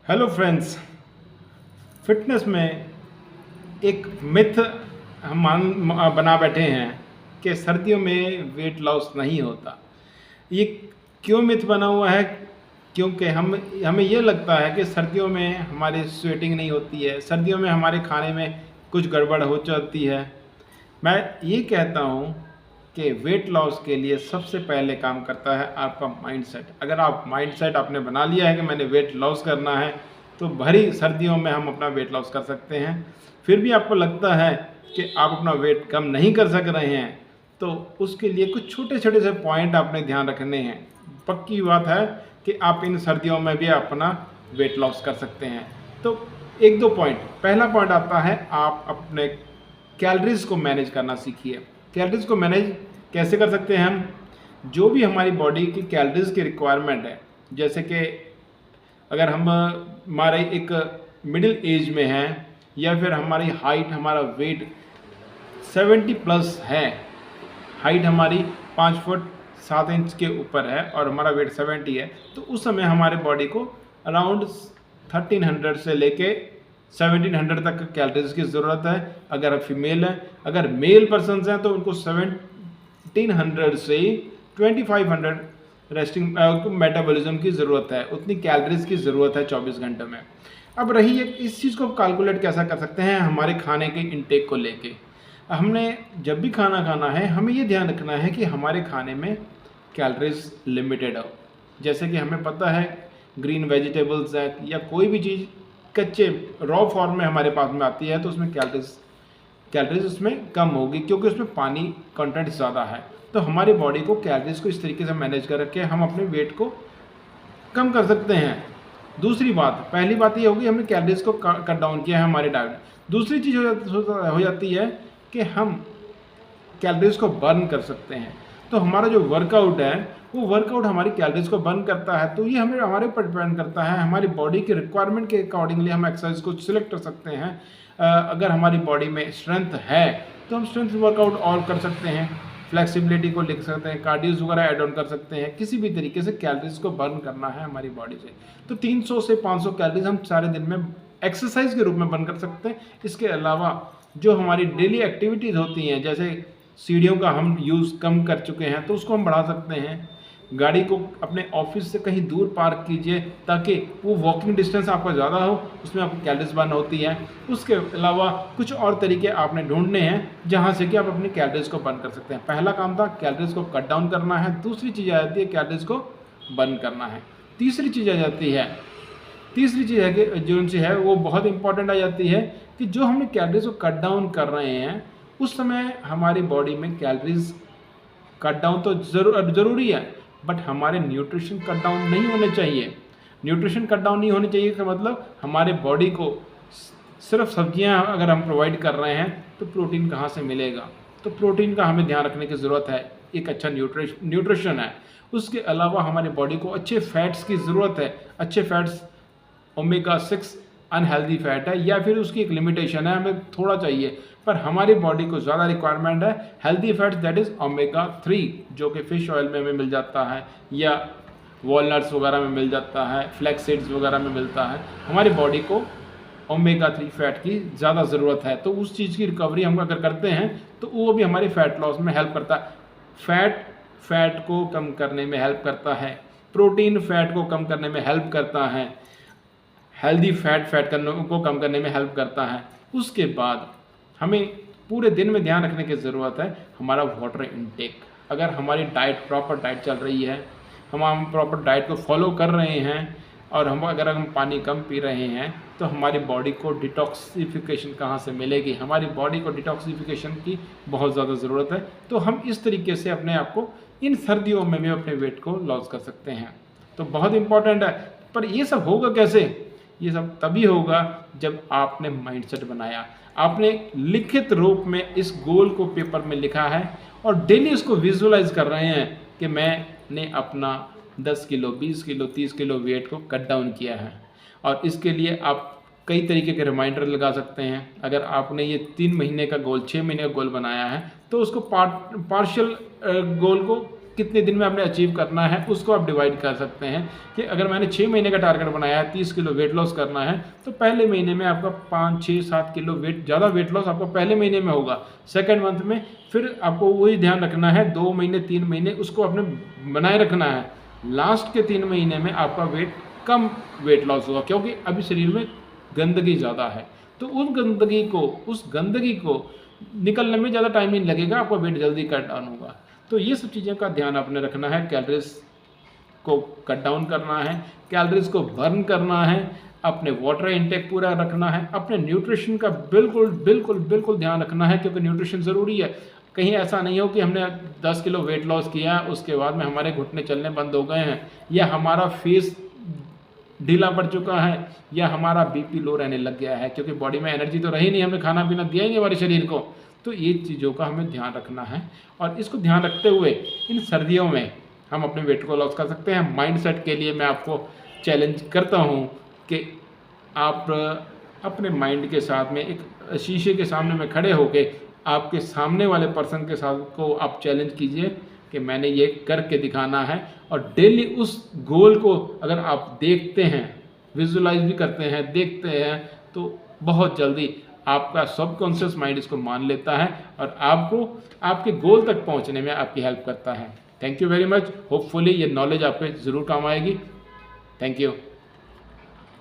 Hello friends. Fitness में एक myth हम बना बैठे हैं कि सर्दियों में वेट लॉस नहीं होता। ये क्यों मिथ बना हुआ है? क्योंकि हमें ये लगता है कि सर्दियों में हमारी स्वेटिंग नहीं होती है, सर्दियों में हमारे खाने में कुछ गड़बड़ हो जाती है। मैं ये कहता हूँ कि वेट लॉस के लिए सबसे पहले काम करता है आपका माइंडसेट। अगर आप माइंडसेट आपने बना लिया है कि मैंने वेट लॉस करना है, तो भरी सर्दियों में हम अपना वेट लॉस कर सकते हैं। फिर भी आपको लगता है कि आप अपना वेट कम नहीं कर सक रहे हैं, तो उसके लिए कुछ छोटे छोटे से पॉइंट आपने ध्यान रखने हैं। पक्की बात है कि आप इन सर्दियों में भी अपना वेट लॉस कर सकते हैं। तो एक दो पॉइंट। पहला पॉइंट आता है, आप अपने कैलोरीज को मैनेज करना सीखिए। कैलोरीज को मैनेज कैसे कर सकते हैं हम? जो भी हमारी बॉडी की कैलोरीज की रिक्वायरमेंट है, जैसे कि अगर हम हमारे एक मिडिल एज में हैं, या फिर हमारी हाइट, हमारा वेट 70 प्लस है, हाइट हमारी 5 फुट 7 इंच के ऊपर है और हमारा वेट 70 है, तो उस समय हमारे बॉडी को अराउंड 1300 से लेके 1700 तक कैलोरीज की ज़रूरत है। अगर फीमेल है, अगर मेल पर्सन हैं तो उनको 1700 से 2500 रेस्टिंग मेटाबॉलिज्म की ज़रूरत है, उतनी कैलोरीज की ज़रूरत है 24 घंटे में। अब रही एक इस चीज़ को कैलकुलेट कैसा कर सकते हैं हमारे खाने के इंटेक को लेके। हमने जब भी खाना खाना है, हमें ये ध्यान रखना है कि हमारे खाने में कैलोरीज लिमिटेड हो। जैसे कि हमें पता है ग्रीन वेजिटेबल्स है या कोई भी चीज़ कच्चे रॉ फॉर्म में हमारे पास में आती है, तो उसमें कैलोरीज उसमें कम होगी, क्योंकि उसमें पानी कंटेंट ज़्यादा है। तो हमारी बॉडी को कैलोरीज को इस तरीके से मैनेज कर के हम अपने वेट को कम कर सकते हैं। दूसरी बात, पहली बात ये होगी हमने कैलोरीज को कट डाउन किया है हमारे डाइट में। दूसरी चीज़ हो जाती है कि हम कैलोरीज को बर्न कर सकते हैं। तो हमारा जो वर्कआउट है, वो वर्कआउट हमारी कैलोरीज को बर्न करता है। तो ये हमें हमारे ऊपर डिपेंड करता है, हमारी बॉडी के रिक्वायरमेंट के अकॉर्डिंगली हम एक्सरसाइज को सिलेक्ट कर सकते हैं। अगर हमारी बॉडी में स्ट्रेंथ है तो हम स्ट्रेंथ वर्कआउट और कर सकते हैं, फ्लेक्सिबिलिटी को लिख सकते हैं, कार्डियोज वगैरह ऐड ऑन कर सकते हैं। किसी भी तरीके से कैलोरीज को बर्न करना है हमारी बॉडी से, तो 300 से 500 कैलोरीज हम सारे दिन में एक्सरसाइज के रूप में बर्न कर सकते हैं। इसके अलावा जो हमारी डेली एक्टिविटीज़ होती हैं, जैसे सीढ़ियों का हम यूज़ कम कर चुके हैं, तो उसको हम बढ़ा सकते हैं। गाड़ी को अपने ऑफिस से कहीं दूर पार्क कीजिए, ताकि वो वॉकिंग डिस्टेंस आपका ज़्यादा हो, उसमें आपको कैलोरीज बर्न होती है। उसके अलावा कुछ और तरीके आपने ढूंढने हैं जहाँ से कि आप अपनी कैलोरीज को बर्न कर सकते हैं। पहला काम था कैलोरीज को कट डाउन करना है, दूसरी चीज़ आ जाती है कैलोरीज को बर्न करना है। तीसरी चीज़ आ जाती है कि जो सी है वो बहुत इंपॉर्टेंट आ जाती है कि जो हमने कैलोरीज को कट डाउन कर रहे हैं, उस समय हमारी बॉडी में कैलोरीज कट डाउन तो ज़रूरी है, बट हमारे न्यूट्रिशन कट डाउन नहीं होने चाहिए। न्यूट्रिशन कट डाउन नहीं होने चाहिए का मतलब हमारे बॉडी को सिर्फ सब्जियां अगर हम प्रोवाइड कर रहे हैं तो प्रोटीन कहाँ से मिलेगा? तो प्रोटीन का हमें ध्यान रखने की ज़रूरत है। एक अच्छा न्यूट्रिशन है। उसके अलावा हमारे बॉडी को अच्छे फैट्स की ज़रूरत है। अच्छे फैट्स ओमेगा 6 अनहेल्दी फैट है, या फिर उसकी एक लिमिटेशन है, हमें थोड़ा चाहिए, पर हमारी बॉडी को ज़्यादा रिक्वायरमेंट है healthy fats, that is omega 3, जो कि फ़िश ऑयल में हमें मिल जाता है या वॉलनट्स वगैरह में मिल जाता है, फ्लैक्स सीड्स वगैरह में मिलता है। हमारी बॉडी को ओमेगा 3 फैट की ज़्यादा ज़रूरत है, तो उस चीज़ की रिकवरी हम अगर करते हैं तो वो भी हमारी फैट लॉस में हेल्प करता है। फैट को कम करने में हेल्प करता है, प्रोटीन फैट को कम करने में हेल्प करता है, हेल्दी फैट को कम करने में हेल्प करता है। उसके बाद हमें पूरे दिन में ध्यान रखने की ज़रूरत है हमारा वाटर इनटेक। अगर हमारी डाइट प्रॉपर डाइट चल रही है, हम प्रॉपर डाइट को फॉलो कर रहे हैं, और अगर हम पानी कम पी रहे हैं, तो हमारी बॉडी को डिटॉक्सिफिकेशन कहाँ से मिलेगी? हमारी बॉडी को डिटॉक्सिफिकेशन की बहुत ज़्यादा ज़रूरत है। तो हम इस तरीके से अपने आप को इन सर्दियों में भी अपने वेट को लॉस कर सकते हैं। तो बहुत इंपॉर्टेंट है। पर ये सब होगा कैसे? ये सब तभी होगा जब आपने माइंडसेट बनाया, आपने लिखित रूप में इस गोल को पेपर में लिखा है और डेली इसको विजुअलाइज कर रहे हैं कि मैंने अपना 10 किलो 20 किलो 30 किलो वेट को कट डाउन किया है। और इसके लिए आप कई तरीके के रिमाइंडर लगा सकते हैं। अगर आपने ये 3 महीने का गोल 6 महीने का गोल बनाया है, तो उसको पार्शियल गोल को कितने दिन में आपने अचीव करना है उसको आप डिवाइड कर सकते हैं कि अगर मैंने 6 महीने का टारगेट बनाया है 30 किलो वेट लॉस करना है तो पहले महीने में आपका 5, 6, 7 किलो ज़्यादा वेट लॉस आपका पहले महीने में होगा। सेकेंड मंथ में फिर आपको वही ध्यान रखना है, 2 महीने 3 महीने उसको आपने बनाए रखना है। लास्ट के 3 महीने में आपका कम वेट लॉस होगा क्योंकि अभी शरीर में गंदगी ज़्यादा है। तो उस गंदगी को निकलने में ज़्यादा टाइम नहीं लगेगा, आपका वेट जल्दी कट डाउन होगा। तो ये सब चीज़ों का ध्यान आपने रखना है। कैलोरीज को कट डाउन करना है, कैलोरीज को बर्न करना है, अपने वाटर इनटेक पूरा रखना है, अपने न्यूट्रिशन का बिल्कुल बिल्कुल बिल्कुल ध्यान रखना है क्योंकि न्यूट्रिशन ज़रूरी है। कहीं ऐसा नहीं हो कि हमने 10 किलो वेट लॉस किया उसके बाद में हमारे घुटने चलने बंद हो गए हैं, या हमारा फेस ढीला पड़ चुका है, या हमारा बीपी लो रहने लग गया है क्योंकि बॉडी में एनर्जी तो रही नहीं, हमने खाना पीना दिया ही नहीं हमारे शरीर को। तो ये चीज़ों का हमें ध्यान रखना है और इसको ध्यान रखते हुए इन सर्दियों में हम अपने वेट को लॉस कर सकते हैं। माइंडसेट के लिए मैं आपको चैलेंज करता हूँ कि आप अपने माइंड के साथ में एक शीशे के सामने में खड़े होके आपके सामने वाले पर्सन के साथ को आप चैलेंज कीजिए कि मैंने ये करके दिखाना है, और डेली उस गोल को अगर आप देखते हैं, विजुलाइज भी करते हैं, देखते हैं, तो बहुत जल्दी आपका सबकॉन्शियस माइंड इसको मान लेता है और आपको आपके गोल तक पहुंचने में आपकी हेल्प करता है। Thank you very much. Hopefully ये नॉलेज आपके ज़रूर काम आएगी। Thank you.